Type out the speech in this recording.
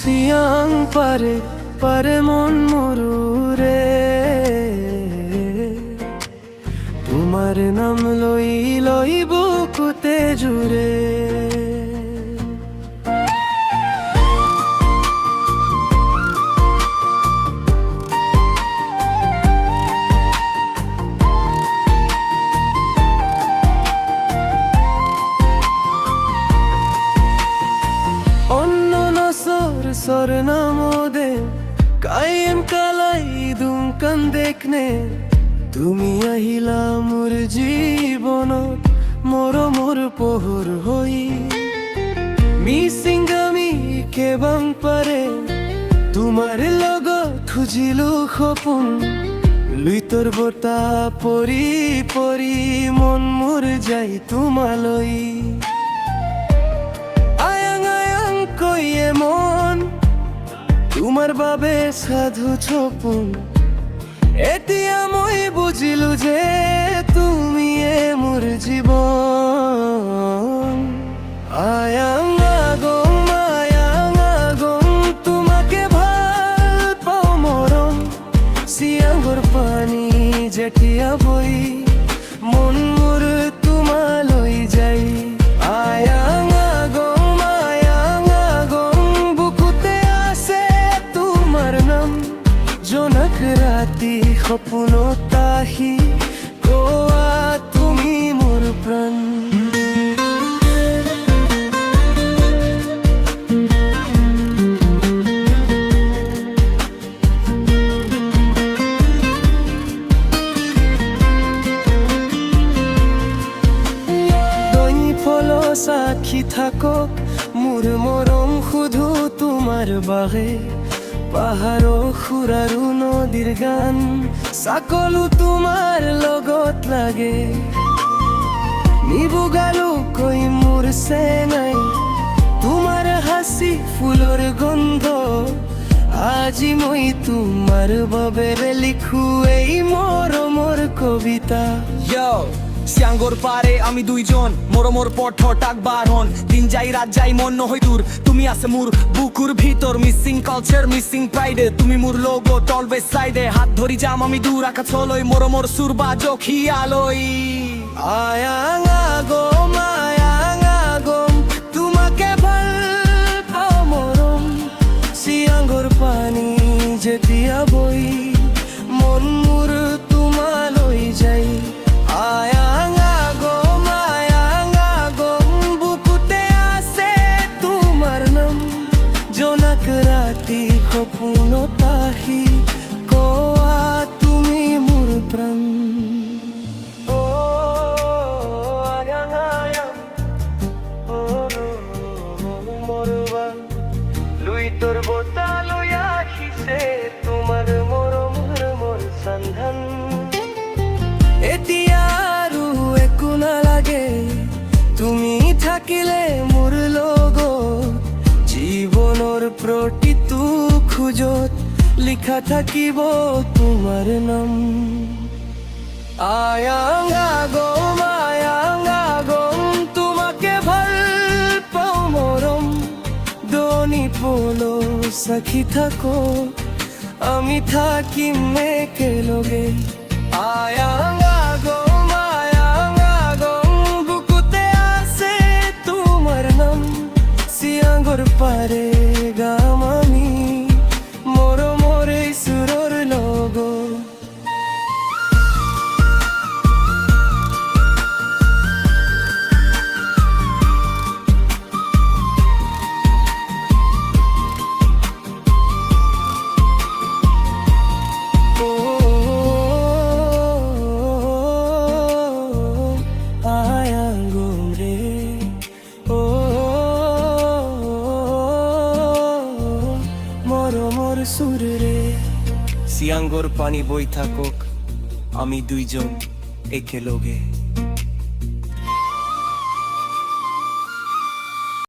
সিয়াং পারে পারে মন মরুরে তোমার নাম লই লই বুকুতে জুড়ে सर नामो दे कायम कालाई दुमकान देखने তুমি আহিলা মোর জীবনত মৰমৰ পোহৰ হৈ মিচিং আমি কেবাং পাৰে তোমাৰ লগত খুজিলো সপোন লুইতৰ বতাহ পৰি পৰি মন মোৰ যাই তোমালৈ আয়াং আয়াং কইয়ে মন তোমাৰ বাবে সাধু সপোন এতিয়া মই বুজিলো যে তুমিয়ে মোৰ জীৱন আয়াং আগম তোমাকে ভাল পাওঁ মৰম চিয়াঙৰ পানী যেতিয়া বৈ মন মোৰ তোমালৈ যায় আয়াং বুকুতে আছে তোমাৰ নাম জোনাক ৰাতি সপোনত আহি কোৱা তুমি মোৰ প্ৰাণ সাক্ষী থাকক মোৰ মৰম শুধু তোমাৰ বাহে পাহাৰো খুৰাৰো নদীৰ গান সকলো তোমাৰ লগত লাগে নিবুগালো কৈ মোৰ চেনাই তোমাৰ হাসি ফুলৰ গন্ধ আজি মই তোমাৰ বাবে লিখো এই মৰমৰ কবিতা সিয়াঙ্গর পারে আমি দুইজন মরমর পথ টাকবার হন দিন যাই রাত যাই মন নহই দূর তুমি আছে মোর বুকুর ভিতর মিসিং কালচার মিসিং প্রাইডে তুমি মোর লোগো টলবে সাইডে হাত ধরি যাম আমি দূর আকাশ হলই মরমর সুরবা চোখি আলোই আয়াং আগম তোমাকে ভাল পাওঁ মৰম সিয়াঙ্গর পানী যেতিয়া বৈ মন মোৰ তোমালৈ যায় আয়াং আগম বুকুতে আছে তোমাৰ নাম জোনাক ৰাতি সপোনত আহি কোৱা তুমি মোৰ প্ৰাণ লুইতৰ বতাহ লৈ আহিছে তোমাৰ মৰমৰ মোৰ সন্ধান এতিয়া আৰু একো নালাগে তুমি থাকিলে মোৰ লগত জীৱনৰ প্ৰতিটো খোজত লিখা থাকিব তোমাৰ নাম আয়াং আগম তোমাকে ভাল পাওঁ মৰম দনি পলো সাক্ষী থাকো আমি থাকিম একেলগে আয়াং আগম বুকুতে আছে তোমাৰ নাম সিয়াঙ্গর পারে গাম আমি মৰমৰ সুৰৰ লগত সুরে সিয়াঙ্গর পানি বই থাকুক আমি দুইজন একেলগে